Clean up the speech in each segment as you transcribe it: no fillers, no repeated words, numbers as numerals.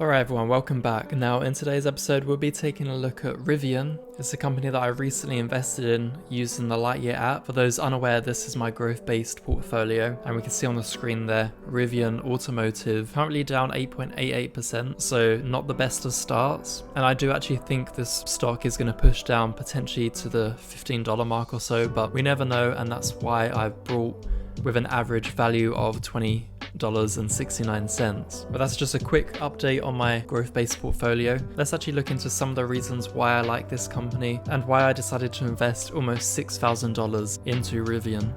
Alright everyone, welcome back. Now in today's episode we'll be taking a look at Rivian. It's a company that I recently invested in using the Lightyear app. For those unaware, this is my growth-based portfolio, and we can see on the screen there, Rivian Automotive, currently down 8.88%, so not the best of starts. And I do actually think this stock is going to push down potentially to the $15 mark or so, but we never know, and that's why I've brought with an average value of $20.69. But that's just a quick update on my growth-based portfolio. Let's actually look into some of the reasons why I like this company and why I decided to invest almost $6,000 into Rivian.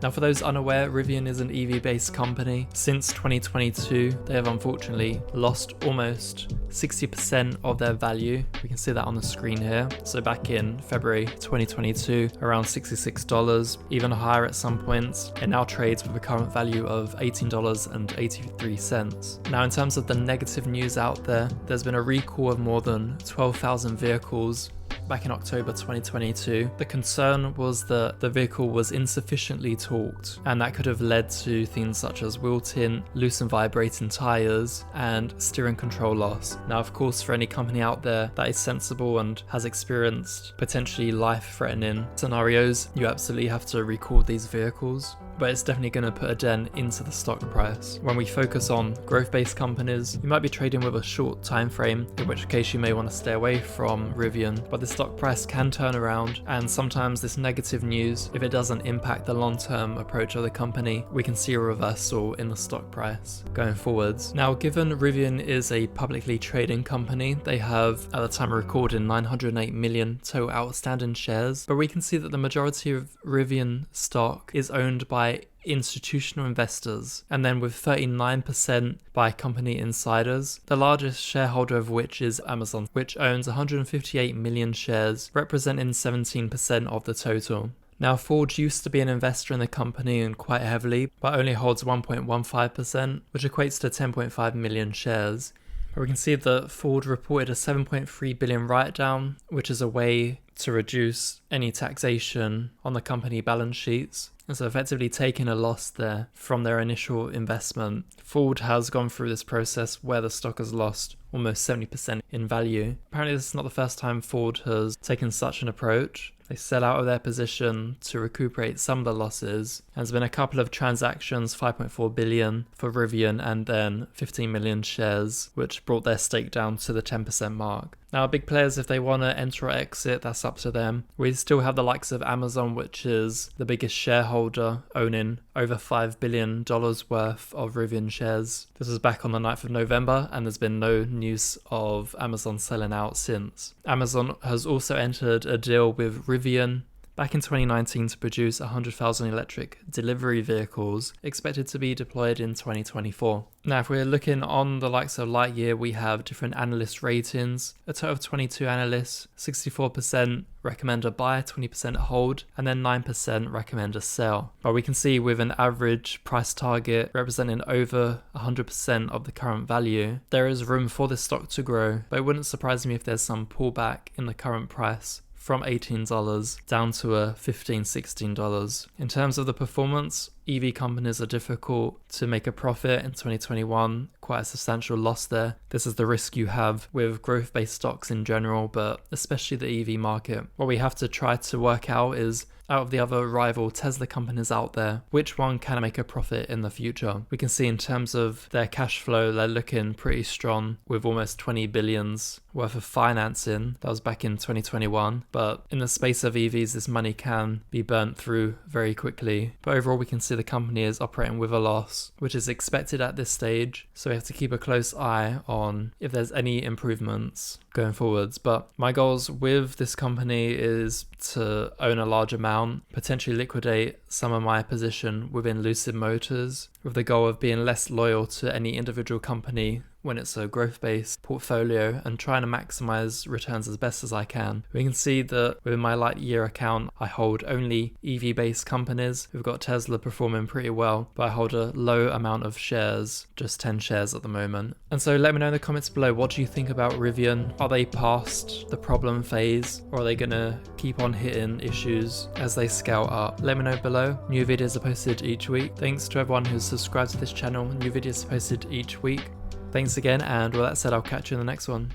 Now for those unaware, Rivian is an EV-based company. Since 2022, they have unfortunately lost almost 60% of their value. We can see that on the screen here. So back in February 2022, around $66, even higher at some points. It now trades with a current value of $18.83. Now in terms of the negative news out there, there's been a recall of more than 12,000 vehicles back in October 2022. The concern was that the vehicle was insufficiently torqued, and that could have led to things such as wheel tint, loose and vibrating tires, and steering control loss. Now, of course, for any company out there that is sensible and has experienced potentially life-threatening scenarios, you absolutely have to recall these vehicles. But it's definitely going to put a dent into the stock price. When we focus on growth-based companies, you might be trading with a short time frame, in which case you may want to stay away from Rivian, but the stock price can turn around, and sometimes this negative news, if it doesn't impact the long-term approach of the company, we can see a reversal in the stock price going forwards. Now, given Rivian is a publicly trading company, they have, at the time of recording, 908 million total outstanding shares, but we can see that the majority of Rivian stock is owned by institutional investors, and then with 39% by company insiders, the largest shareholder of which is Amazon, which owns 158 million shares, representing 17% of the total. Now, Ford used to be an investor in the company and quite heavily, but only holds 1.15%, which equates to 10.5 million shares. But we can see that Ford reported a 7.3 billion write-down, which is a way to reduce any taxation on the company balance sheets. And so effectively taking a loss there from their initial investment. Ford has gone through this process where the stock has lost almost 70% in value. Apparently this is not the first time Ford has taken such an approach. They sell out of their position to recuperate some of the losses. There's been a couple of transactions, 5.4 billion for Rivian and then 15 million shares, which brought their stake down to the 10% mark. Now, big players, if they want to enter or exit, that's up to them. We still have the likes of Amazon, which is the biggest shareholder, owning over $5 billion worth of Rivian shares. This was back on the 9th of November, and there's been no news of Amazon selling out since. Amazon has also entered a deal with Rivian back in 2019 to produce 100,000 electric delivery vehicles expected to be deployed in 2024. Now, if we're looking on the likes of Lightyear, we have different analyst ratings. A total of 22 analysts, 64% recommend a buy, 20% hold, and then 9% recommend a sell. But we can see with an average price target representing over 100% of the current value, there is room for this stock to grow, but it wouldn't surprise me if there's some pullback in the current price from $18 down to a $15, $16. In terms of the performance, EV companies are difficult to make a profit in 2021, quite a substantial loss there. This is the risk you have with growth-based stocks in general, but especially the EV market. What we have to try to work out is, out of the other rival Tesla companies out there, which one can make a profit in the future? We can see in terms of their cash flow, they're looking pretty strong with almost 20 billions worth of financing. That was back in 2021. But in the space of EVs, this money can be burnt through very quickly. But overall, we can see the company is operating with a loss, which is expected at this stage. So we have to keep a close eye on if there's any improvements going forwards. But my goals with this company is to own a large amount, potentially liquidate some of my position within Lucid Motors, with the goal of being less loyal to any individual company when it's a growth-based portfolio and trying to maximize returns as best as I can. We can see that within my Lightyear account, I hold only EV-based companies. We've got Tesla performing pretty well, but I hold a low amount of shares, just 10 shares at the moment. And so let me know in the comments below, what do you think about Rivian? Are they past the problem phase, or are they gonna keep on hitting issues as they scale up? Let me know below. New videos are posted each week. Thanks to everyone who's subscribed to this channel. New videos are posted each week. Thanks again, and with that said, I'll catch you in the next one.